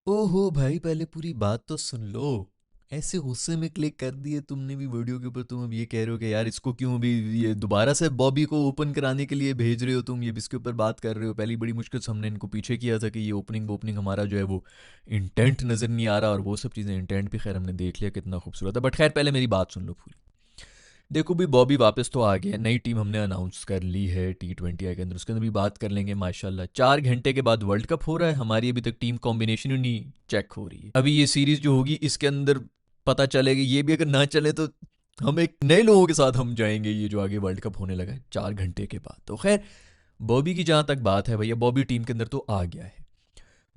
ओहो भाई, पहले पूरी बात तो सुन लो। ऐसे गुस्से में क्लिक कर दिए तुमने भी वीडियो के ऊपर, तुम अब ये कह रहे हो कि यार इसको क्यों भी ये दोबारा से बॉबी को ओपन कराने के लिए भेज रहे हो, तुम ये भी इसके ऊपर बात कर रहे हो। पहली बड़ी मुश्किल से हमने इनको पीछे किया था कि ये ओपनिंग हमारा जो है वो इंटेंट नज़र नहीं आ रहा, और वो सब चीज़ें इंटेंट भी खैर हमने देख लिया कितना खूबसूरत है। बट खैर पहले मेरी बात सुन लो पूरी। देखो भी बॉबी वापस तो आ गया, नई टीम हमने अनाउंस कर ली है T20 के अंदर, उसके अंदर भी बात कर लेंगे। माशाल्लाह 4 घंटे के बाद वर्ल्ड कप हो रहा है, हमारी अभी तक टीम कॉम्बिनेशन ही नहीं चेक हो रही है। अभी ये सीरीज जो होगी इसके अंदर पता चलेगी, ये भी अगर ना चले तो हम एक नए लोगों के साथ हम जाएंगे, ये जो आगे वर्ल्ड कप होने लगा है 4 घंटे के बाद। तो खैर बॉबी की जहाँ तक बात है भैया, बॉबी टीम के अंदर तो आ गया है।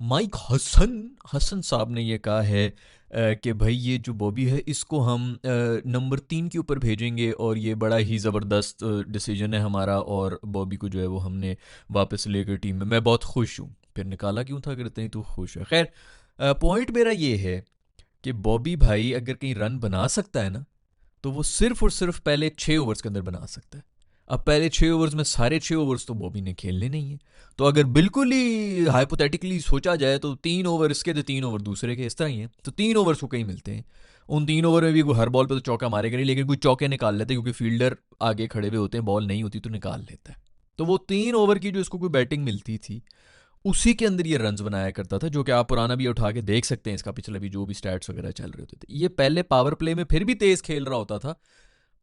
माइक हसन हसन साहब ने ये कहा है कि भाई ये जो बॉबी है इसको हम नंबर 3 के ऊपर भेजेंगे, और ये बड़ा ही ज़बरदस्त डिसीजन है हमारा, और बॉबी को जो है वो हमने वापस लेकर टीम में, मैं बहुत खुश हूँ। फिर निकाला क्यों था अगर इतनी तू खुश है। खैर पॉइंट मेरा ये है कि बॉबी भाई अगर कहीं रन बना सकता है ना, तो वो सिर्फ और सिर्फ पहले 6 ओवर्स के अंदर बना सकता है। अब पहले 6 ओवर्स में सारे 6 ओवर्स तो बॉबी ने खेलने नहीं है। तो अगर बिल्कुल ही हाइपोथेटिकली सोचा जाए तो 3 ओवर इसके तो 3 ओवर दूसरे के, इस तरह ही है। तो 3 ओवर्स को कहीं मिलते हैं, उन 3 ओवर में भी कोई हर बॉल पे तो चौका मारेगा नहीं, लेकिन कोई चौके निकाल लेते हैं क्योंकि फील्डर आगे खड़े हुए होते हैं, बॉल नहीं होती तो निकाल लेता है। तो वो 3 ओवर की जो इसको कोई बैटिंग मिलती थी उसी के अंदर ये रन्स बनाया करता था, जो कि आप पुराना भी उठा के देख सकते हैं, इसका पिछला भी जो भी स्टैट्स वगैरह चल रहे होते थे। ये पहले पावर प्ले में फिर भी तेज खेल रहा होता था,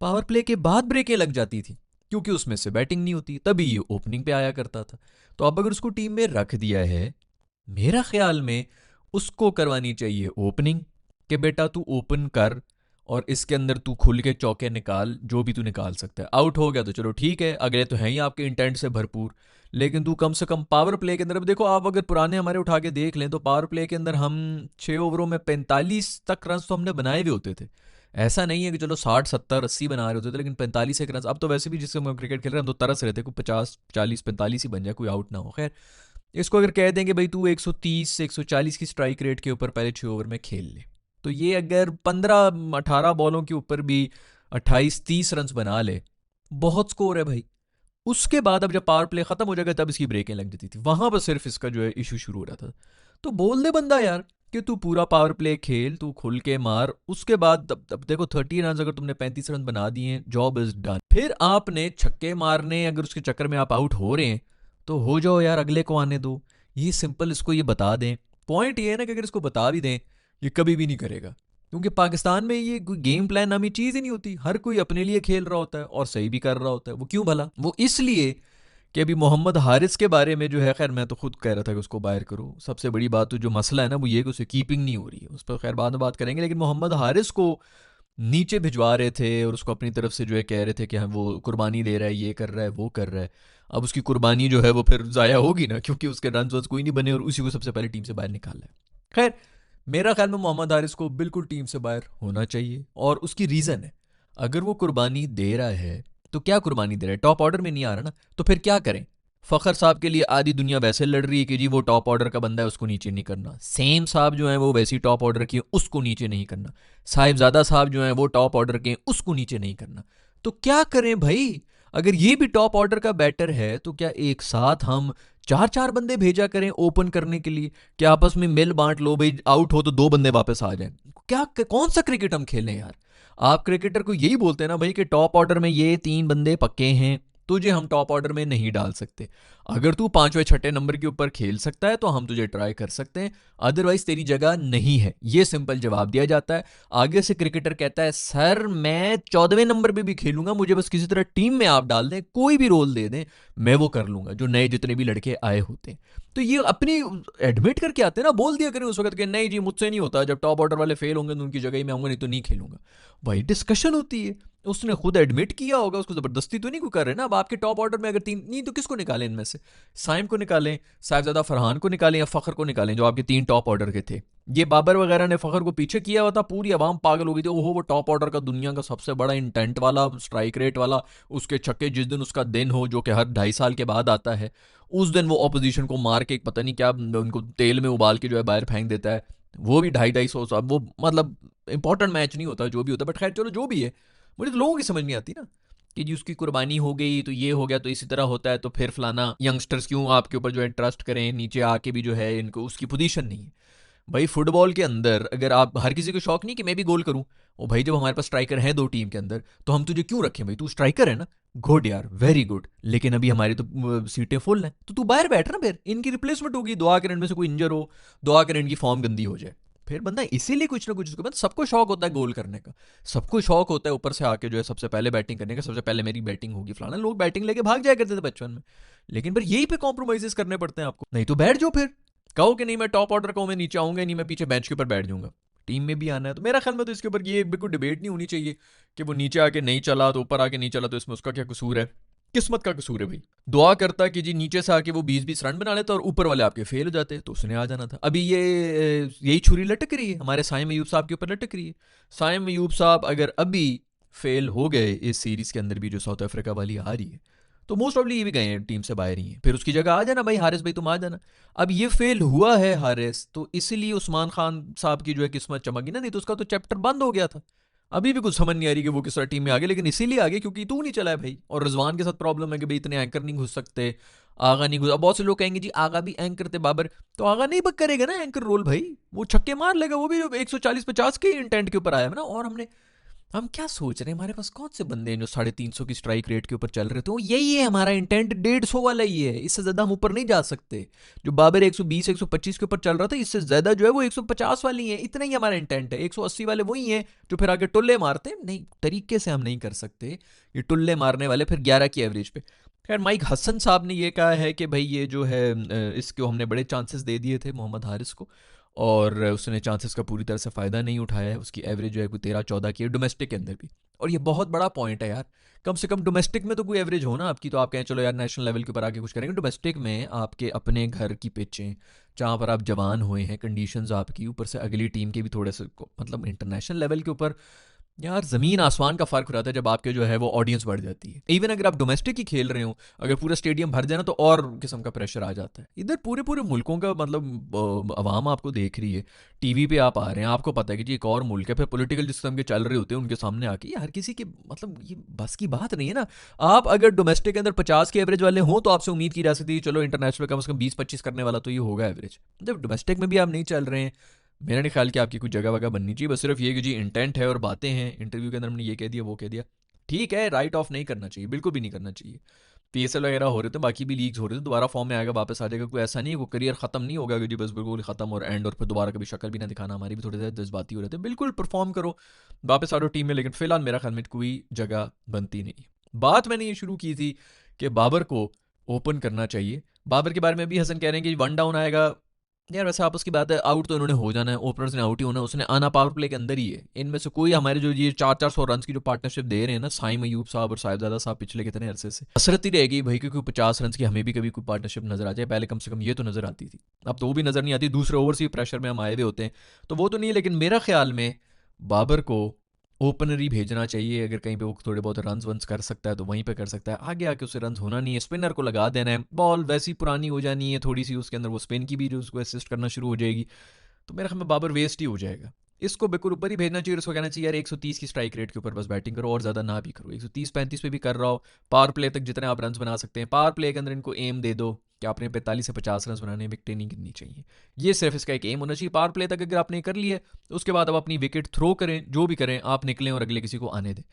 पावर प्ले के बाद ब्रेकें लग जाती थी क्योंकि उसमें से बैटिंग नहीं होती, तभी ये ओपनिंग पे आया करता था। तो अब अगर उसको टीम में रख दिया है, मेरा ख्याल में उसको करवानी चाहिए ओपनिंग, कि बेटा तू ओपन कर और इसके अंदर तू खुल के चौके निकाल, जो भी तू निकाल सकता है। आउट हो गया तो चलो ठीक है, अगले तो हैं ही आपके इंटेंट से भरपूर, लेकिन तू कम से कम पावर प्ले के अंदर, अब देखो आप अगर पुराने हमारे उठा के देख लें तो पावर प्ले के अंदर हम 6 ओवरों में 45 तक रन तो हमने बनाए हुए होते थे। ऐसा नहीं है कि चलो 60 70 80 बना रहे होते थे, लेकिन 45 एक रन, अब तो वैसे भी जिससे हम क्रिकेट खेल रहे हैं हम तो तरस रहे थे कोई 50 40 45 ही बन जाए, कोई आउट ना हो। खैर इसको अगर कह देंगे भाई तू 130 140 की स्ट्राइक रेट के ऊपर पहले 6 ओवर में खेल ले, तो ये अगर 15 18 बॉलों के ऊपर भी 28 30 रन बना ले, बहुत स्कोर है भाई। उसके बाद अब जब पावर प्ले खत्म हो जाएगा तब इसकी ब्रेकें लग जाती थी, वहां पर सिर्फ इसका जो है इशू शुरू हो रहा था। तो बोल दे बंदा यार कि तू पूरा पावर प्ले खेल, तू खुल के मार, उसके बाद तब देखो 30 रन अगर तुमने 35 रन बना दिए, जॉब इज डन। फिर आपने छक्के मारने, अगर उसके चक्कर में आप आउट हो रहे हैं तो हो जाओ यार, अगले को आने दो। ये सिंपल इसको ये बता दें। पॉइंट ये है ना कि अगर इसको बता भी दें ये कभी भी नहीं करेगा, क्योंकि पाकिस्तान में ये कोई गेम प्लान नामी चीज़ ही नहीं होती, हर कोई अपने लिए खेल रहा होता है और सही भी कर रहा होता है। वो क्यों भला, वो इसलिए कि अभी मोहम्मद हारिस के बारे में जो है, खैर मैं तो खुद कह रहा था कि उसको बाहर करो। सबसे बड़ी बात तो जो मसला है ना वो ये कि उसे कीपिंग नहीं हो रही है, उस पर खैर बाद में बात करेंगे। लेकिन मोहम्मद हारिस को नीचे भिजवा रहे थे और उसको अपनी तरफ से जो है कह रहे थे कि हम वो कुर्बानी दे रहा है, ये कर रहा है, वो कर रहा है। अब उसकी कुर्बानी जो है वो फिर ज़ाया होगी ना, क्योंकि उसके रन वंस कोई नहीं बने और उसी को सबसे पहले टीम से बाहर निकाला है। खैर मेरा ख्याल में मोहम्मद हारिस को बिल्कुल टीम से बाहर होना चाहिए, और उसकी रीज़न है, अगर वो कुर्बानी दे रहा है तो क्या कुर्बानी दे रहा है, टॉप ऑर्डर में नहीं आ रहा ना, तो फिर क्या करें। फ़खर साहब के लिए आधी दुनिया वैसे लड़ रही है कि जी वो टॉप ऑर्डर का बंदा है उसको नीचे नहीं करना, सेम साहब जो है वो वैसी टॉप ऑर्डर की है उसको नीचे नहीं करना, साहिबजादा साहब जो हैं वो टॉप ऑर्डर के हैं उसको नीचे नहीं करना। तो क्या करें भाई, अगर ये भी टॉप ऑर्डर का बैटर है तो क्या एक साथ हम 4 4 बंदे भेजा करें ओपन करने के लिए, क्या आपस में मिल बांट लो भाई, आउट हो तो 2 बंदे वापस आ जाएं। क्या कौन सा क्रिकेट हम खेलें यार। आप क्रिकेटर को यही बोलते हैं ना भाई कि टॉप ऑर्डर में ये 3 बंदे पक्के हैं, तुझे हम टॉप ऑर्डर में नहीं डाल सकते। अगर तू 5वें 6ठे नंबर के ऊपर खेल सकता है तो हम तुझे ट्राई कर सकते हैं, अदरवाइज तेरी जगह नहीं है, ये सिंपल जवाब दिया जाता है। आगे से क्रिकेटर कहता है सर मैं 14वें नंबर पे भी खेलूंगा, मुझे बस किसी तरह टीम में आप डाल दें, कोई भी रोल दे दें, मैं वो कर लूंगा, जो नए जितने भी लड़के आए होते हैं। तो ये अपनी एडमिट करके आते हैं ना, बोल दिया करें उस वक्त कि नहीं जी मुझसे नहीं होता, जब टॉप ऑर्डर वाले फेल होंगे तो उनकी जगह ही मैं आऊंगा, नहीं तो नहीं खेलूंगा। वही डिस्कशन होती है, उसने खुद एडमिट किया होगा, उसको जबरदस्ती तो नहीं कोई कर रहे ना। अब आपके टॉप ऑर्डर में अगर 3 नहीं तो किसको निकालें इनमें से, साइम को निकालें, साहिबजादा फरहान को निकालें, या फ़खर को निकालें, जो आपके 3 टॉप ऑर्डर के थे। ये बाबर वगैरह ने फ़खर को पीछे किया हुआ था, पूरी आवाम पागल हो गई थी, ओहो वो टॉप ऑर्डर का दुनिया का सबसे बड़ा इंटेंट वाला, स्ट्राइक रेट वाला, उसके छक्के जिस दिन उसका दिन हो जो कि हर 2.5 साल के बाद आता है, उस दिन वो ऑपोजिशन को मार के एक पता नहीं क्या उनको तेल में उबाल के जो है बाहर फेंक देता है। वो भी 250 250 साहब, वो मतलब इंपॉर्टेंट मैच नहीं होता जो भी होता, बट खैर चलो जो भी है। मुझे तो लोगों की समझ नहीं आती ना कि जी उसकी कुर्बानी हो गई तो ये हो गया, तो इसी तरह होता है, तो फिर फलाना यंगस्टर्स क्यों आपके ऊपर जो है ट्रस्ट करें, नीचे आके भी जो है इनको उसकी पोजीशन नहीं है। भाई फुटबॉल के अंदर अगर आप, हर किसी को शौक नहीं कि मैं भी गोल करूं, ओ भाई जब हमारे पास स्ट्राइकर है दो टीम के अंदर, तो हम तुझे क्यों रखें भाई, तू स्ट्राइकर है ना, गुड यार, वेरी गुड, लेकिन अभी हमारी तो सीटें फुल हैं, तो तू बाहर बैठ ना, फिर इनकी रिप्लेसमेंट होगी, दुआ करें इनमें से कोई इंजर हो, दुआ करें इनकी फॉर्म गंदी हो जाए। फिर बंदा इसीलिए कुछ ना कुछ उसको, मतलब सबको शौक होता है गोल करने का, सबको शौक होता है ऊपर से आके जो है सबसे पहले बैटिंग करने का, सबसे पहले मेरी बैटिंग होगी फलाना, लोग बैटिंग लेके भाग जाया करते थे बचपन में। लेकिन फिर यही पे कॉम्प्रोमाइजेस करने पड़ते हैं आपको, नहीं तो बैठ जाओ, फिर कहो कि नहीं मैं टॉप ऑर्डर का हूं, मैं नीचे आऊंगा नहीं, मैं पीछे बेंच के ऊपर बैठ जाऊंगा, टीम में भी आना है। तो मेरा ख्याल में तो इसके ऊपर ये बिल्कुल डिबेट नहीं होनी चाहिए कि वो नीचे आके नहीं चला तो ऊपर आके नहीं चला, तो इसमें उसका क्या कसूर है, किस्मत का कसूर है भाई। दुआ करता कि जी नीचे से आके वो 20-20 रन बना लेता और ऊपर वाले आपके फेल हो जाते, तो उसने आ जाना था। अभी ये यही छुरी लटक रही है हमारे साइम अयूब साहब के ऊपर, लटक रही है। साइम अयूब साहब अगर अभी फेल हो गए इस सीरीज के अंदर भी जो साउथ अफ्रीका वाली आ रही है, तो मोस्ट ऑफली ये भी गए हैं, टीम से बाहर ही हैं, फिर उसकी जगह आ जाना भाई हारिस भाई, तुम आ जाना। अब ये फेल हुआ है हारिस, तो इसलिए उस्मान खान साहब की जो है किस्मत चमकी ना, नहीं तो उसका तो चैप्टर बंद हो गया था। अभी भी कुछ समझ नहीं आ रही कि वो किस तरह टीम में आ गए, लेकिन इसीलिए आ गए क्योंकि तू नहीं चला है भाई, और रिजवान के साथ प्रॉब्लम है कि भाई इतने एंकर नहीं घुस सकते, आगा नहीं घुस। अब बहुत से लोग कहेंगे जी आगा भी एंकर थे बाबर, तो आगा नहीं बक करेगा ना एंकर रोल भाई, वो छक्के मार लेगा, वो भी 140-50 के इंटेंट के ऊपर आया है ना। और हम क्या सोच रहे हैं, हमारे पास कौन से बंदे हैं जो 350 की स्ट्राइक रेट के ऊपर चल रहे थे, तो यही है हमारा इंटेंट, 150 वाला ही है, इससे ज्यादा हम ऊपर नहीं जा सकते। जो बाबर 120-125 के ऊपर चल रहा था, इससे ज्यादा जो है वो 150 वाली है, इतना ही हमारा इंटेंट है। 180 वाले वही हैं जो फिर आगे टुल्ले मारते हैं, नहीं तरीके से हम नहीं कर सकते ये टुल्ले मारने वाले, फिर 11 की एवरेज पे। खैर माइक हसन साहब ने ये कहा है कि भाई ये जो है इसको हमने बड़े चांसेस दे दिए थे मोहम्मद हारिस को, और उसने चांसेस का पूरी तरह से फ़ायदा नहीं उठाया है, उसकी एवरेज जो है कोई 13-14 की है डोमेस्टिक के अंदर भी। और ये बहुत बड़ा पॉइंट है यार, कम से कम डोमेस्टिक में तो कोई एवरेज हो ना आपकी, तो आप कहें चलो यार नेशनल लेवल के ऊपर आके कुछ करेंगे, डोमेस्टिक में आपके अपने घर की पिचें जहाँ पर आप जवान हुए हैं, कंडीशंस आपकी, ऊपर से अगली टीम के भी थोड़े से मतलब इंटरनेशनल लेवल के ऊपर, यार ज़मीन आसमान का फ़र्क हो जाता है जब आपके जो है वो ऑडियंस बढ़ जाती है। इवन अगर आप डोमेस्टिक ही खेल रहे हो, अगर पूरा स्टेडियम भर जाए ना, तो और किस्म का प्रेशर आ जाता है। इधर पूरे पूरे मुल्कों का मतलब आवाम आपको देख रही है, टीवी पे आप आ रहे हैं, आपको पता है कि जी एक और मुल्क है, फिर पॉलिटिकल जिस किस्म के चल रहे होते हैं उनके सामने आके ये हर किसी के मतलब ये बस की बात नहीं है ना। आप अगर डोमेस्टिक के अंदर 50 के एवरेज वाले हों तो आपसे उम्मीद की जा सकती है चलो इंटरनेशनल कम से कम 20-25 करने वाला तो ये होगा एवरेज। जब डोमेस्टिक में भी आप नहीं चल रहे हैं, मेरा नहीं ख्याल कि आपकी कुछ जगह वगह बननी चाहिए, बस सिर्फ ये कि जी इंटेंट है और बातें हैं, इंटरव्यू के अंदर हमने ये कह दिया वो कह दिया, ठीक है, राइट ऑफ नहीं करना चाहिए, बिल्कुल भी नहीं करना चाहिए। पीएसएल वगैरह हो रहे थे, बाकी भी लीग्स हो रहे थे, दोबारा फॉर्म में आएगा, वापस आ जाएगा, कोई ऐसा नहीं है कोई करियर खत्म नहीं होगा कि जी बस बिल्कुल खत्म और एंड, और फिर दोबारा कभी शक्ल भी ना दिखाना। हमारी भी थोड़े ज़्यादा जज्बाती हो रहे थे, बिल्कुल परफॉर्म करो, वापस आ रहे हो टीम में, लेकिन फिलहाल मेरा ख्याल में कोई जगह बनती नहीं। बात मैंने ये शुरू की थी कि बाबर को ओपन करना चाहिए। बाबर के बारे में भी हसन कह रहे हैं कि वन डाउन आएगा, यार वैसे आपस की बात है, आउट तो इन्होंने हो जाना है, ओपनर्स ने आउट ही होना है, उसने आना पावर प्ले के अंदर ही है। इनमें से कोई हमारे जो ये 400-400 रन की जो पार्टनरशिप दे रहे हैं ना साइम अयूब साहब और साहिबजादा साहब, पिछले कितने अरसे से कसरत ही रहेगी भाई, क्योंकि 50 रन की हमें भी कभी कोई पार्टनरशिप नजर आ जाए, पहले कम से कम ये तो नजर आती थी, अब तो वो भी नजर नहीं आती, दूसरे ओवर से प्रेशर में हम आए हुए होते हैं, तो वो तो नहीं है। लेकिन मेरा ख्याल में बाबर को ओपनर ही भेजना चाहिए, अगर कहीं पे वो थोड़े बहुत रन वंस कर सकता है तो वहीं पे कर सकता है, आगे आके उसे रन होना नहीं है, स्पिनर को लगा देना है, बॉल वैसी पुरानी हो जानी है थोड़ी सी, उसके अंदर वो स्पिन की भी जो उसको असिस्ट करना शुरू हो जाएगी, तो मेरे ख्याल में बाबर वेस्ट ही हो जाएगा। इसको बिल्कुल ऊपर ही भेजना चाहिए, उसको कहना चाहिए यार 130 की स्ट्राइक रेट के ऊपर बस बैटिंग करो और ज़्यादा ना भी करो, 130-35 पे भी कर रहा हो, पावर प्ले तक जितने आप रन बना सकते हैं, पावर प्ले के अंदर इनको एम दे दो कि आपने 45 से 50 रन बनाने, विकेटें नहीं गिरनी चाहिए, ये सिर्फ इसका एक एम होना चाहिए। पावर प्ले तक अगर आपने कर लिया तो उसके बाद अब अपनी विकेट थ्रो करें, जो भी करें आप निकलें और अगले किसी को आने दें,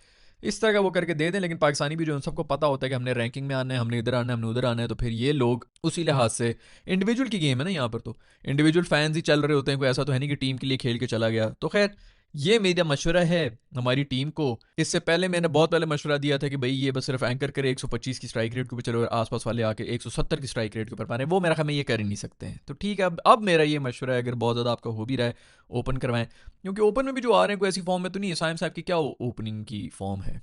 इस तरह का वो करके दे दें। लेकिन पाकिस्तानी भी जो है सबको पता होता है कि हमने रैंकिंग में आना है, हमने इधर आना है, हमने उधर आना है, तो फिर ये लोग उसी लिहाज से, इंडिविजुअल की गेम है ना यहाँ पर, तो इंडिविजुअल फैंस ही चल रहे होते हैं, कोई ऐसा तो है नहीं कि टीम के लिए खेल के चला गया। तो खैर ये मेरा मशवरा है हमारी टीम को। इससे पहले मैंने बहुत पहले मशवरा दिया था कि भाई ये बस सिर्फ एंकर करे 125 की स्ट्राइक रेट के ऊपर, चलो आसपास वाले आके 170 की स्ट्राइक रेट के ऊपर मारे, वो मेरा ख्याल में ये कर ही नहीं सकते हैं। तो ठीक है, अब मेरा ये मशवरा है, अगर बहुत ज़्यादा आपका हो भी रहा है ओपन करवाएं, क्योंकि ओपन में भी जो आ रहे हैं कोई ऐसी फॉर्म में तो नहीं है। साइम साहब की क्या ओपनिंग की फॉर्म है,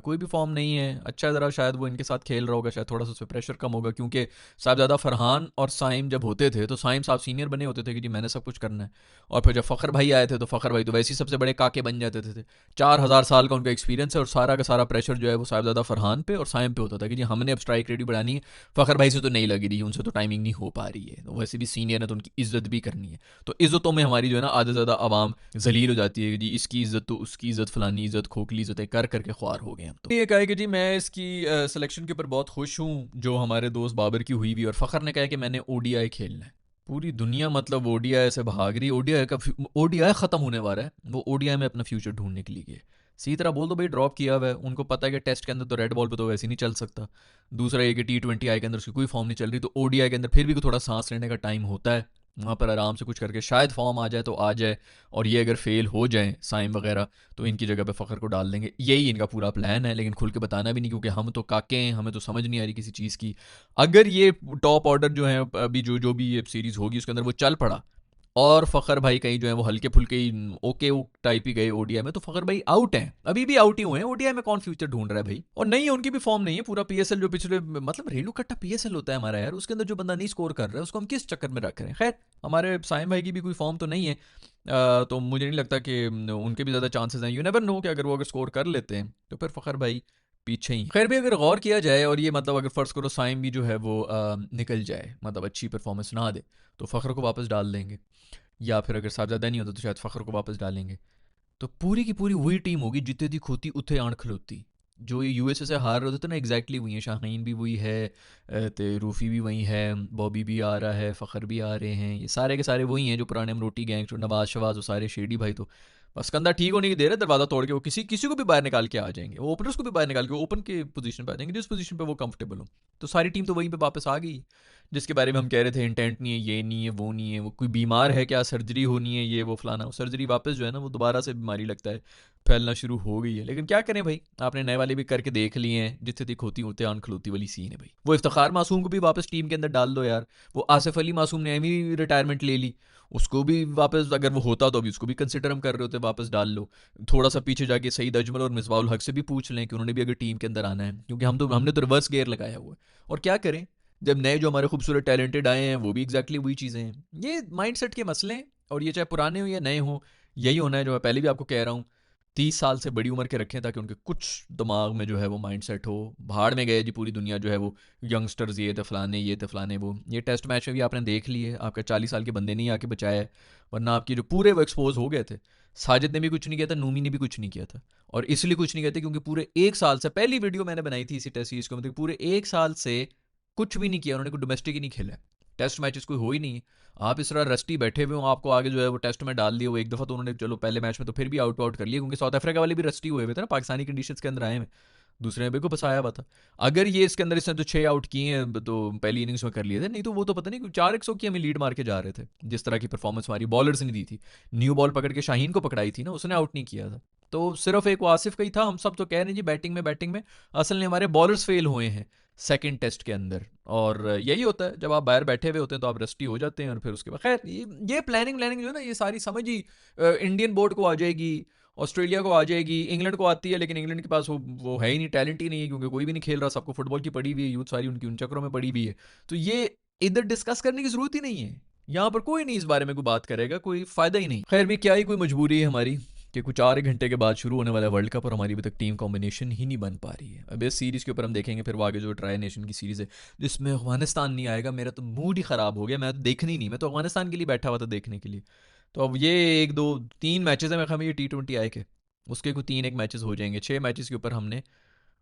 कोई भी फॉर्म नहीं है अच्छा, ज़रा शायद वो इनके साथ खेल रहा होगा, शायद थोड़ा सा उस पर प्रेशर कम होगा, क्योंकि साहबजादा फरहान और साइम जब होते थे तो साइम साहब सीनियर बने होते थे कि जी मैंने सब कुछ करना है, और फिर जब फ़खर भाई आए थे तो फ़खर भाई तो वैसे ही सबसे बड़े काके बन जाते थे। 4000 साल का उनका एक्सपीरियंस है, और सारा का सारा प्रेशर जो है वो साहबजादा फरहान पे और साइम पे होता था कि जी हमने अब स्ट्राइक रेट भी बढ़ानी है, फ़खर भाई से तो नहीं लगी रही, उनसे तो टाइमिंग नहीं हो पा रही है, तो वैसे भी सीनियर है तो उनकी इज्जत भी करनी है, तो इज्जतों में हमारी जो है ना आधे ज़्यादा आवाम जलील हो जाती है कि जी इसकी इज्जत तो उसकी इज्जत, फलानी इज्जत, खोखली इज्जतें कर करके ख्वार हो गए हम। तो ये कहा कि जी मैं इसकी सिलेक्शन के ऊपर बहुत खुश हूँ जो हमारे दोस्त बाबर की हुई भी, और फ़खर ने कहा कि मैंने ओडीआई खेलना है। पूरी दुनिया मतलब ओडीआई से भाग रही। ओडीआई खत्म होने वाला है, वो ओडीआई में अपना फ्यूचर ढूंढने के लिए गए। सीधी तरह बोल दो भाई, ड्रॉप किया हुआ है। उनको पता है कि टेस्ट के अंदर तो रेड बॉल पे तो वैसे ही नहीं चल सकता। दूसरा ये कि T20 के अंदर उसकी कोई फॉर्म नहीं चल रही, तो ओडीआई के अंदर फिर भी थोड़ा सांस लेने का टाइम होता है। वहाँ पर आराम से कुछ करके शायद फॉर्म आ जाए तो आ जाए। और ये अगर फेल हो जाए साइम वगैरह, तो इनकी जगह पे फ़खर को डाल देंगे। यही इनका पूरा प्लान है, लेकिन खुल के बताना भी नहीं, क्योंकि हम तो काके हैं, हमें तो समझ नहीं आ रही किसी चीज़ की। अगर ये टॉप ऑर्डर जो है अभी जो जो भी ये सीरीज़ होगी उसके अंदर वो चल पड़ा, और फ़खर भाई कहीं जो है वो हल्के फुल्के ही ओके वो टाइप ही गए ओडीआई में, तो फ़खर भाई आउट हैं, अभी भी आउट ही हुए हैं। ओडीआई में कौन फ्यूचर ढूंढ रहा है भाई? और नहीं है, उनकी भी फॉर्म नहीं है। पूरा पीएसएल जो पिछले मतलब रेलू कट्टा पीएसएल होता है हमारा यार, उसके अंदर जो बंदा नहीं स्कोर कर रहा है उसको हम किस चक्कर में रख रहे हैं। खैर, हमारे साइम भाई की भी कोई फॉर्म तो नहीं है। तो मुझे नहीं लगता कि उनके भी ज़्यादा चांसेस हैं। यू नेवर नो कि अगर वो अगर स्कोर कर लेते हैं तो फिर फ़खर भाई पीछे ही। खैर भी अगर गौर किया जाए, और ये मतलब अगर फर्स्ट करो साइम भी जो है वो निकल जाए, मतलब अच्छी परफॉर्मेंस ना दे, तो फ़खर को वापस डाल देंगे। या फिर अगर साहबजादा नहीं होता तो शायद फ़खर को वापस डालेंगे। तो पूरी की पूरी वही टीम होगी, जितने दी खोती उथे आण खलोती। जो ये यूएसए से हार रहे थे ना, एग्जैक्टली वही है। शाहीन भी वही है, ते रूफ़ी भी वही है, बॉबी भी आ रहा है, फ़खर भी आ रहे हैं। ये सारे के सारे वही हैं जो पुराने अमरोटी गैंग, जो नवाज शवाज, वो सारे शेडी भाई। तो बस कंधा ठीक होने की देर है, दरवाज़ा तोड़ के वो किसी किसी को भी बाहर निकाल के आ जाएंगे। वो ओपनर्स को भी बाहर निकाल के ओपन के पोजीशन पे आ जाएंगे, जिस पोजीशन पे वो कंफर्टेबल हो। तो सारी टीम तो वहीं पे वापस आ गई, जिसके बारे में हम कह रहे थे इंटेंट नहीं है, ये नहीं है, वो नहीं है, वो कोई बीमार है क्या, सर्जरी होनी है, ये वो फलाना। वो सर्जरी वापस जो है ना, वो दोबारा से बीमारी लगता है फैलना शुरू हो गई है। लेकिन क्या करें भाई, आपने नए वाले भी करके देख लिए हैं। जितने थी खोती होते आन खलोती वाली सीन है भाई। वो इफ्तिखार मासूम को भी वापस टीम के अंदर डाल दो यार। वो आसिफ अली मासूम ने भी रिटायरमेंट ले ली, उसको भी वापस अगर वो होता तो अभी उसको भी कंसिडर हम कर रहे होते, वापस डाल लो। थोड़ा सा पीछे जाके सईद अजमल और मिसबाउल हक से भी पूछ लें कि उन्होंने भी अगर टीम के अंदर आना है, क्योंकि हमने तो रिवर्स गेयर लगाया हुआ है। और क्या करें, जब नए जो हमारे खूबसूरत टैलेंटेड आए हैं, वो भी एग्जैक्टली वही चीज़ें हैं। ये माइंडसेट के मसले हैं, और ये चाहे पुराने हो या नए हो, यही होना है। जो मैं पहले भी आपको कह रहा हूँ, 30 साल से बड़ी उम्र के रखें, ताकि उनके कुछ दिमाग में जो है वो माइंड सेट हो। भाड़ में गए जी पूरी दुनिया जो है वो, यंगस्टर्स ये थे फलाने, ये थे फलाने वो। ये टेस्ट मैच में भी आपने देख लिए, आपका 40 साल के बंदे नहीं आके बचाया है, वरना आपकी जो पूरे वो एक्सपोज हो गए थे। साजिद ने भी कुछ नहीं किया था, नूमी ने भी कुछ नहीं किया था। और इसलिए कुछ नहीं कहते क्योंकि पूरे 1 साल से, पहली वीडियो मैंने बनाई थी इसी टेस्ट सीरीज को, मतलब पूरे 1 साल से कुछ भी नहीं किया उन्होंने, कोई डोमेस्टिक ही नहीं खेला। टेस्ट मैचेस कोई हो ही नहीं। आप इस तरह रस्टी बैठे हुए हो, आपको आगे जो है वो टेस्ट में डाल दिया। वो एक दफ़ा तो उन्होंने चलो पहले मैच में तो फिर भी आउट कर लिया, क्योंकि साउथ अफ्रीका वाले भी रस्टी हुए थे ना, पाकिस्तानी कंडीशंस के अंदर आए हैं। दूसरे ने बिल्कुल फंसाया हुआ था। अगर ये इसके अंदर इसने तो 6 आउट किए हैं, तो पहली इनिंग्स में कर लिए थे। नहीं तो वो तो पता नहीं 4-100 की हमें लीड मार के जा रहे थे, जिस तरह की परफॉर्मेंस हमारी बॉलर्स ने दी थी। न्यू बॉल पकड़ के शाहीन को पकड़ाई थी ना, उसने आउट नहीं किया था। तो सिर्फ एक वो आसिफ का ही था। हम सब तो कह रहे हैं जी बैटिंग में असल में हमारे बॉलर्स फेल हुए हैं सेकंड टेस्ट के अंदर। और यही होता है, जब आप बाहर बैठे हुए होते हैं तो आप रस्टी हो जाते हैं, और फिर उसके बाद खैर ये प्लानिंग जो है ना, ये सारी समझ ही इंडियन बोर्ड को आ जाएगी, ऑस्ट्रेलिया को आ जाएगी, इंग्लैंड को आती है। लेकिन इंग्लैंड के पास वो है ही नहीं, टैलेंट ही नहीं है, क्योंकि कोई भी नहीं खेल रहा। सबको फुटबॉल की पड़ी हुई है, यूथ सारी उनकी उन चक्करों में पड़ी हुई है। तो ये इधर डिस्कस करने की जरूरत ही नहीं है। यहाँ पर कोई नहीं इस बारे में कोई बात करेगा, कोई फायदा ही नहीं। खैर भी क्या ही कोई मजबूरी है हमारी कि कुछ 4 घंटे के बाद शुरू होने वाला है वर्ल्ड कप, और हमारी अभी तक टीम कॉम्बिनेशन ही नहीं बन पा रही है। अब इस सीरीज़ के ऊपर हम देखेंगे, फिर वो आगे जो ट्राई नेशन की सीरीज़ है जिसमें अफगानिस्तान नहीं आएगा, मेरा तो मूड ही ख़राब हो गया। मैं तो देखनी ही नहीं, मैं तो अफगानिस्तान के लिए बैठा हुआ था देखने के लिए। तो अब ये 1 2 3 मैचेस हैं, मैं हमें ये T20 के उसके कोई 3 एक मैचेस हो जाएंगे। 6 मैचेस के ऊपर हमने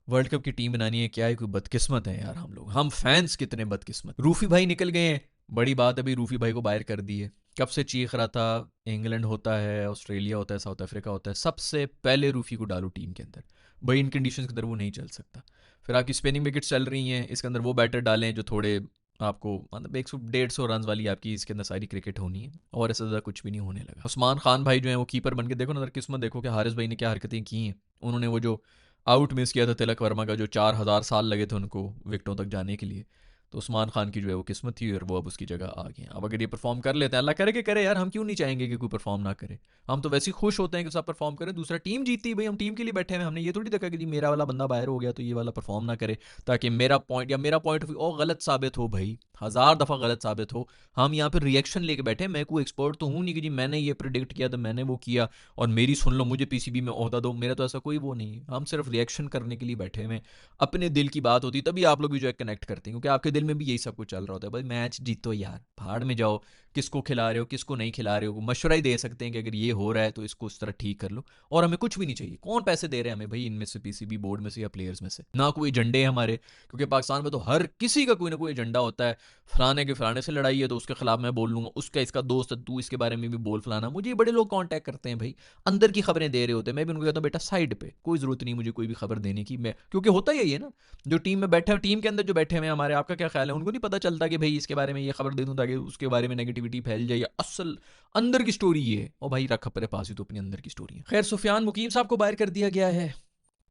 वर्ल्ड कप की टीम बनानी है। क्या है, कोई बदकिस्मत है यार हम लोग, हम फैंस कितने बदकिस्मत। रूफी भाई निकल गए हैं, बड़ी बात अभी रूफी भाई को बाहर कर दी है। कब से चीख रहा था, इंग्लैंड होता है, ऑस्ट्रेलिया होता है, साउथ अफ्रीका होता है, सबसे पहले रूफी को डालो टीम के अंदर। भाई इन कंडीशंस के अंदर वो नहीं चल सकता। फिर आपकी स्पिनिंग विकेट्स चल रही हैं, इसके अंदर वो बैटर डालें जो थोड़े आपको मतलब 100 150 रन वाली आपकी इसके अंदर सारी क्रिकेट होनी है, और ऐसा ज़्यादा कुछ भी नहीं होने लगा। उस्मान खान भाई जो है वो कीपर बन के देखो ना, किस्मत देखो कि हारिस भाई ने क्या हरकतें की हैं। उन्होंने वो जो आउट मिस किया था तिलक वर्मा का, जो 4000 साल लगे थे उनको विकेटों तक जाने के लिए, तो उस्मान खान की जो है वो किस्मत थी, और वो अब उसकी जगह आ गए हैं। अब अगर ये परफॉर्म कर लेते हैं, अल्लाह करे कि करे यार, हम क्यों नहीं चाहेंगे कि कोई परफॉर्म ना करे। हम तो वैसे ही खुश होते हैं कि सब परफॉर्म करें, दूसरा टीम जीती, भाई हम टीम के लिए बैठे हैं। हमने ये थोड़ी देखा कि जी मेरा वाला बंदा बाहर हो गया तो ये वाला परफॉर्म ना करे, ताकि मेरा पॉइंट या मेरा पॉइंट ऑफ व्यू और गलत साबित हो। भाई 1000 दफ़ा गलत साबित हो। हम यहाँ पर रिएक्शन लेके बैठे हैं। मैं कोई एक्सपर्ट तो हूँ नहीं कि जी मैंने ये प्रिडिक्ट किया तो मैंने वो किया और मेरी सुन लो, मुझे पीसीबी में ओहदा दो। मेरा तो ऐसा कोई वो नहीं है। हम सिर्फ रिएक्शन करने के लिए बैठे हुए। अपने दिल की बात होती तभी आप लोग भी जो है कनेक्ट करते हैं, क्योंकि आपके दिल में भी यही सब कुछ चल रहा होता है। भाई मैच जीतो यार, भाड़ में जाओ, किसको खिला रहे हो किसको नहीं खिला रहे हो, मशवरा ही दे सकते हैं कि अगर ये हो रहा है तो इसको उस तरह ठीक कर लो। और हमें कुछ भी नहीं चाहिए। कौन पैसे दे रहे हैं हमें भाई, इनमें से पीसीबी बोर्ड में से या प्लेयर्स में से? ना कोई एजेंडे हैं हमारे, क्योंकि पाकिस्तान में तो हर किसी का कोई ना कोई एजेंडा होता है। फलाने के फलाने से लड़ाई है तो उसके खिलाफ मैं बोल लूँगा, उसका इसका दोस्त है तू इसके बारे में भी बोल फलाना। मुझे बड़े लोग कॉन्टैक्ट करते हैं भाई, अंदर की खबरें दे रहे होते हैं, मैं भी उनको कहता हूँ बेटा साइड पे, कोई ज़रूरत नहीं मुझे कोई भी खबर देने की। मैं क्योंकि होता यही है ना, जो टीम में बैठे टीम के अंदर जो बैठे हुए हैं हमारे, आपका क्या ख्याल है, उनको नहीं पता चलता कि भाई इसके बारे में ये खबर दे दूँ ताकि उसके बारे में नेगेटिविटी फैल जाए, या असल अंदर की स्टोरी ये है। और भाई रख अपने पास ही तो अपनी अंदर की स्टोरी है। खैर सुफियान मुकीम साहब को बाहर कर दिया गया है,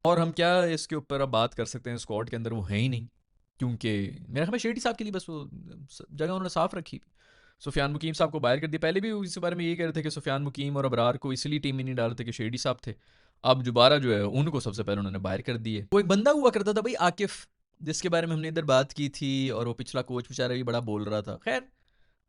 और हम क्या इसके ऊपर अब बात कर सकते हैं, स्क्वाड के अंदर वो है ही नहीं, क्योंकि मेरे ख्याल में शेठी साहब के लिए बस वो जगह उन्होंने साफ रखी। सुफियान मुकीम साहब को बाहर कर दिया। पहले भी इस बारे में यही कह रहे थे कि सुफियान मुकीम और अबरार को इसलिए टीम में नहीं डाल रहे थे कि शेठी साहब थे। अब दोबारा जो है उनको सबसे पहले उन्होंने बाहर कर दिए। वो एक बंदा हुआ करता था भाई आकिफ, जिसके बारे में हमने इधर बात की थी, और वो पिछला कोच बेचारा भी बड़ा बोल रहा था। खैर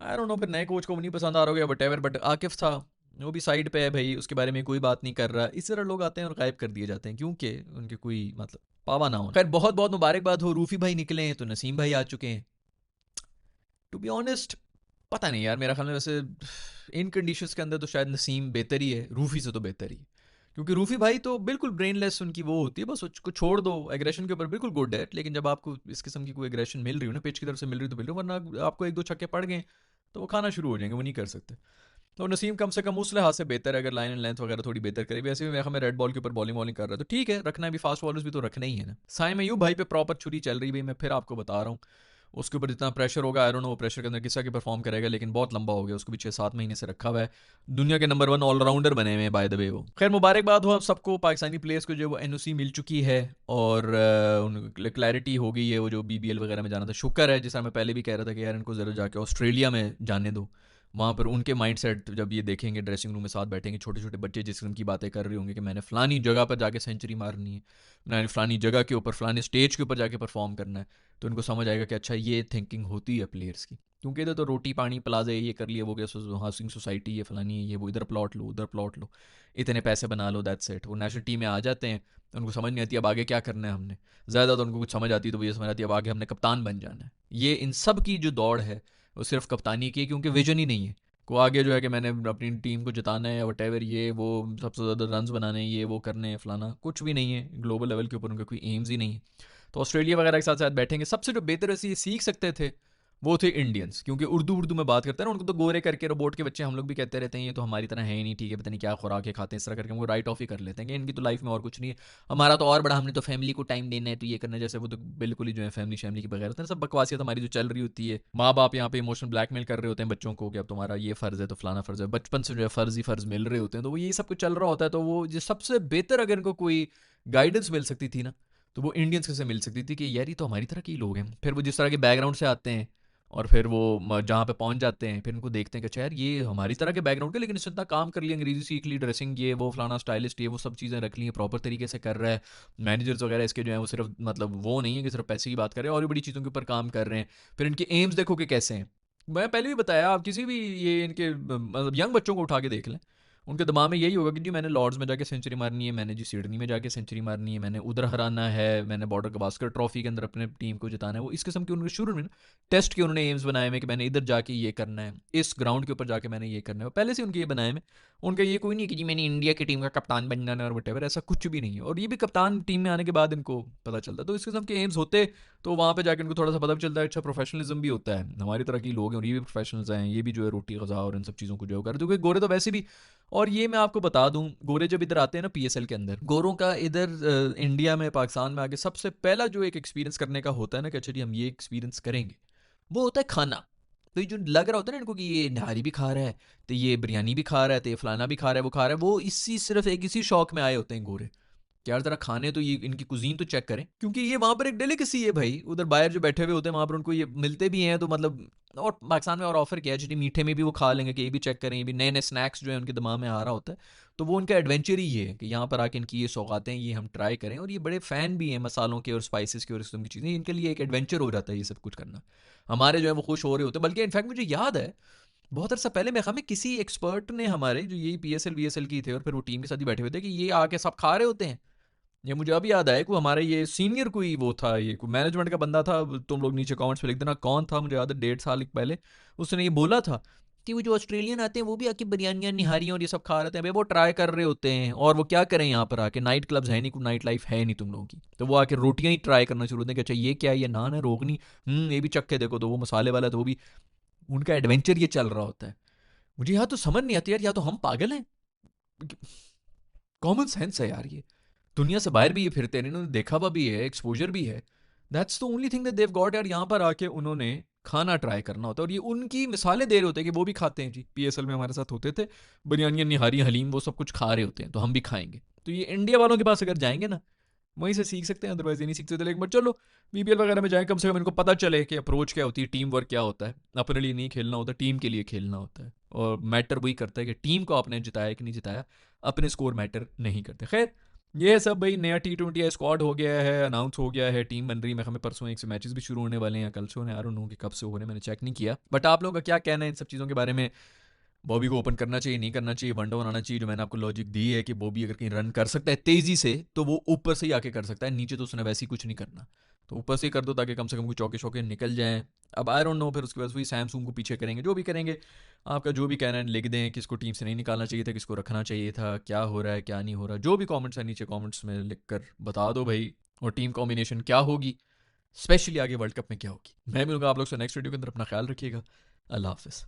आई डोंट नो, फिर नए कोच को वो नहीं पसंद आ रहा होगा वट एवर, बट आकिफ था, वो भी साइड पे है भाई, उसके बारे में कोई बात नहीं कर रहा। इस तरह लोग आते हैं और गायब कर दिए जाते हैं क्योंकि उनके कोई मतलब पावा ना हो। खैर बहुत बहुत मुबारकबाद हो, रूफी भाई निकले हैं तो नसीम भाई आ चुके हैं। टू बी ऑनेस्ट पता नहीं यार, मेरा ख्याल में वैसे इन कंडीशंस के अंदर तो शायद नसीम बेहतर ही है, रूफी से तो बेहतर ही है। क्योंकि रूफी भाई तो बिल्कुल ब्रेनलेस उनकी वो होती है, बस उसको छोड़ दो, एग्रेशन के ऊपर बिल्कुल गुड है, लेकिन जब आपको इस किस्म की कोई एग्रेशन मिल रही हो ना, पिच की तरफ से मिल रही तो मिल रही हो, वरना आपको एक दो छक्के पड़ गए तो वो खाना शुरू हो जाएंगे, वो नहीं कर सकते। तो नसीम कम से कम उस लिहाज से बेहतर है, अगर लाइन एंड लेंथ वगैरह थोड़ी बेहतर करे। वैसे भी मैं हमें रेड बॉल के ऊपर बॉलिंग वॉलिंग कर रहा है तो ठीक है, रखना है भी, फास्ट बॉलर्स भी तो रखना ही है ना। साय में यूँ भाई पे प्रॉपर छुरी चल रही भाई, मैं फिर आपको बता रहा हूँ, उसके ऊपर जितना प्रेशर होगा आई डोंट नो वो प्रेशर के अंदर किस तरह की परफॉर्म करेगा, लेकिन बहुत लंबा हो गया, उसको भी 6-7 महीने से रखा हुआ है। दुनिया के नंबर 1 ऑलराउंडर बने हुए हैं बाय द वे वो। खैर मुबारकबाद हो आप सबको, पाकिस्तानी प्लेयर्स को जो वो एनओसी मिल चुकी है, और उनको क्लैरिटी हो गई है, वो जो बीबीएल वगैरह में जाना था। शुक्र है, जैसा मैं पहले भी कह रहा था कि यार इनको ज़रा जाके ऑस्ट्रेलिया में जाने दो, वहाँ पर उनके माइंड सेट जब ये देखेंगे, ड्रेसिंग रूम में साथ बैठेंगे छोटे छोटे बच्चे, जिस किस्म की बातें कर रहे होंगे कि मैंने फलानी जगह पर जाके सेंचुरी मारनी है, मैंने फलानी जगह के ऊपर फलाने स्टेज के ऊपर जाके परफॉर्म करना है, तो उनको समझ आएगा कि अच्छा ये थिंकिंग होती है प्लेयर्स की। क्योंकि इधर तो रोटी पानी प्लाजे, ये कर लिया, वो क्या हाउसिंग सोसाइटी, ये फलानी है, ये वो, इधर प्लॉट लो उधर प्लॉट लो, इतने पैसे बना लो, दैट्स इट। वो नेशनल टीम में आ जाते हैं, उनको समझ नहीं आती अब आगे क्या करना है हमने। ज़्यादा तो उनको कुछ समझ आती है तो वो ये समझ आती है अब आगे हमने कप्तान बन जाना है। ये इन सब की जो दौड़ है वो सिर्फ कप्तानी की है, क्योंकि विजन ही नहीं है को आगे जो है कि मैंने अपनी टीम को जिताना है, वट एवर, ये वो सबसे ज़्यादा रन्स बनाने हैं, ये वो करने हैं, फलाना कुछ भी नहीं है। ग्लोबल लेवल के ऊपर उनका कोई एम्स ही नहीं है। तो ऑस्ट्रेलिया वगैरह के साथ साथ बैठेंगे। सबसे जो बेहतर ऐसे ये सीख सकते थे वो थे इंडियंस, क्योंकि उर्दू उर्दू में बात करते हैं ना, उनको तो गोरे करके रोबोट के बच्चे हम लोग भी कहते रहते हैं ये तो हमारी तरह है ही नहीं, ठीक है पता नहीं क्या खुराक खाते हैं, इस तरह करके हमको राइट ऑफ ही कर लेते हैं कि इनकी तो लाइफ में और कुछ नहीं है, हमारा तो और बड़ा, हमने तो फैमिली को टाइम देना है तो ये करना है। जैसे वो तो बिल्कुल ही जो है फैमिली शैमिली के बगैर होता है, सब बकवासियत हमारी जो चल रही होती है। माँ बाप यहाँ पे इमोशनल ब्लैकमेल कर रहे होते हैं बच्चों को कि अब तुम्हारा ये फ़र्ज़ है तो फलाना फ़र्ज़ है, बचपन से जो है फ़र्ज़ ही फ़र्ज़ मिल रहे होते हैं, तो वो यही सब कुछ चल रहा होता है। तो वो जो सबसे बेहतर अगर इनको कोई गाइडेंस मिल सकती थी ना, तो वो इंडियंस से मिल सकती थी कि यार ये तो हमारी तरह के ही लोग हैं। फिर वो जिस तरह के बैकग्राउंड से आते हैं और फिर वो जहाँ पे पहुँच जाते हैं, फिर उनको देखते हैं कि अच्छा यार ये हमारी तरह के बैकग्राउंड के, लेकिन इसने इतना काम कर लिया, अंग्रेजी सीख ली, ड्रेसिंग ये वो फलाना स्टाइलिस्ट ये वो सब चीज़ें रख ली हैं, प्रॉपर तरीके से कर रहा है। मैनेजर्स वगैरह इसके जो है वो सिर्फ मतलब वो नहीं है कि सिर्फ पैसे की बात कर रहे हैं, और भी बड़ी चीज़ों के ऊपर काम कर रहे हैं। फिर इनके एम्स देखो कि कैसे हैं। मैं पहले भी बताया, आप किसी भी ये इनके मतलब यंग बच्चों को उठा के देख लें, उनके दिमाग में यही होगा कि जी मैंने लॉर्ड्स में जाके सेंचुरी मारनी है, मैंने जी सिडनी में जाके सेंचुरी मारनी है, मैंने उधर हराना है, मैंने बॉर्डर गवास्कर ट्रॉफी के अंदर अपने टीम को जिताना है। वो इस किस्म के उनके शुरू में टेस्ट के उन्होंने एम्स बनाए हुए कि मैंने इधर जाके ये करना है, इस ग्राउंड के ऊपर जाके मैंने ये करना है, पहले से उनके ये बनाए में। उनका ये कोई नहीं कि जी मैंने इंडिया की टीम का कप्तान बन जाना है और वटेवर, ऐसा कुछ भी नहीं है। और ये भी कप्तान टीम में आने के बाद इनको पता चलता है। तो इस किस्म के एम्स होते तो वहाँ पे जाकर इनको थोड़ा सा पता भी चलता है अच्छा प्रोफेशनलिज्म भी होता है, हमारी तरह के लोग हैं और ये भी प्रोफेशनल्स हैं, ये भी जो है रोटी गज़ा और इन सब चीज़ों को जो कर, क्योंकि गोरे तो वैसे भी। और ये मैं आपको बता दूं, गोरे जब इधर आते हैं ना पीएसएल के अंदर, गोरों का इधर इंडिया में पाकिस्तान में आके सबसे पहला जो एक एक्सपीरियंस करने का होता है ना कि अच्छा जी हम ये एक्सपीरियंस करेंगे, वो होता है खाना। तो ये जो लग रहा होता है ना इनको कि ये नहारी भी खा रहा है, तो ये बिरयानी भी खा रहा है, तो ये फलाना भी खा रहा है, वो खा रहा है, वो इसी सिर्फ एक इसी शौक में आए होते हैं गोरे कि यार जरा खाने तो ये इनकी कुजीन तो चेक करें, क्योंकि ये वहाँ पर एक डेलिकेसी है भाई। उधर बाहर जो बैठे हुए होते हैं वहाँ पर उनको ये मिलते भी हैं तो मतलब, और पाकिस्तान में और ऑफर किया है जी मीठे में भी वो खा लेंगे कि ये भी चेक करें, ये भी नए नए स्नैक्स जो है उनके दिमाग में आ रहा होता है। तो वो उनका एडवेंचर ही ये है कि यहाँ पर आके इनकी ये सौगातें ये हम ट्राई करें, और ये बड़े फ़ैन भी हैं मसालों के और स्पाइसेस के और इस किस्म की चीज़ें, इनके लिए एक एडवेंचर हो जाता है ये सब कुछ करना। हमारे जो है वो खुश हो रहे होते हैं। बल्कि इनफैक्ट मुझे याद है बहुत अरसा पहले मैं हमें किसी एक्सपर्ट ने हमारे जो यही पीएसएल वीएसएल की थे और फिर वो टीम के साथ ही बैठे हुए थे कि ये आके सब खा रहे होते हैं। ये मुझे अभी याद आया कि वो हमारे ये सीनियर कोई वो था, ये कोई मैनेजमेंट का बंदा था, तुम लोग नीचे कमेंट्स पे लिख देना कौन था, मुझे याद है 1.5 साल पहले उसने ये बोला था कि वो जो ऑस्ट्रेलियन आते हैं वो भी आके बिरयानियाँ निहारियाँ और ये सब खा रहे हैं भाई, वो ट्राई कर रहे होते हैं। और वो क्या करें यहाँ पर आके, नाइट क्लब्स है नहीं, कोई नाइट लाइफ है नहीं तुम लोगों की, तो वो आके रोटियाँ ही ट्राई करना शुरू होते हैं कि अच्छा ये क्या है, ये नान है, रोगनी, ये भी चख के देखो, तो वो मसाले वाला, तो वो भी उनका एडवेंचर ये चल रहा होता है। मुझे यहाँ तो समझ नहीं आती यार, या तो हम पागल हैं, कॉमन सेंस है यार ये, दुनिया से बाहर भी ये फिरते हैं, इन्होंने देखा हुआ भी है, एक्सपोजर भी है, that's the only thing that Dev got यार। यहाँ पर आके उन्होंने खाना ट्राई करना होता है, और ये उनकी मिसालें दे रहे होते हैं कि वो भी खाते हैं जी, पीएसएल में हमारे साथ होते थे, बिरयानी निहारी हलीम वो सब कुछ खा रहे होते हैं, तो हम भी खाएंगे। तो ये इंडिया वालों के पास अगर जाएंगे ना, वहीं से सीख सकते हैं, अदरवाइज ये नहीं सीख सकते। लेकिन बट चलो, बीपीएल वगैरह में जाए, कम से कम इनको पता चले कि अप्रोच क्या होती है, टीम वर्क क्या होता है, अपने लिए नहीं खेलना होता, टीम के लिए खेलना होता है, और मैटर वही करता है कि टीम को आपने जिताया कि नहीं जिताया, अपने स्कोर मैटर नहीं करते। खैर, ये है सब भाई, नया T20 है, स्क्वाड हो गया है, अनाउंस हो गया है, टीम बन रही है, हमें परसों एक से मैचेस भी शुरू होने वाले हैं, कल से होने, आई डोंट नो कि कब से हो रहे हैं, मैंने चेक नहीं किया। बट आप लोगों का क्या कहना है इन सब चीज़ों के बारे में? बॉबी को ओपन करना चाहिए, नहीं करना चाहिए, वन डाउन आना चाहिए? जो मैंने आपको लॉजिक दी है कि बॉबी अगर कहीं रन कर सकता है तेजी से, तो वो ऊपर से ही आके कर सकता है, नीचे तो उसने वैसे ही कुछ नहीं करना, तो ऊपर से ही कर दो ताकि कम से कम कुछ चौके शौके निकल जाएं। अब आई डोंट नो, फिर उसके बाद वही सैमसंग को पीछे करेंगे, जो भी करेंगे। आपका जो भी कहना है लिख दें, किसको टीम से नहीं निकालना चाहिए था, किसको रखना चाहिए था, क्या हो रहा है क्या नहीं हो रहा, जो भी कॉमेंट्स है नीचे कॉमेंट्स में लिख कर बता दो भाई। और टीम कॉम्बिनेशन क्या होगी, स्पेशली आगे वर्ल्ड कप में क्या होगी। मैं मिलूंगा आप लोग से नेक्स्ट वीडियो के अंदर, अपना ख्याल रखिएगा, अल्लाह हाफिज़।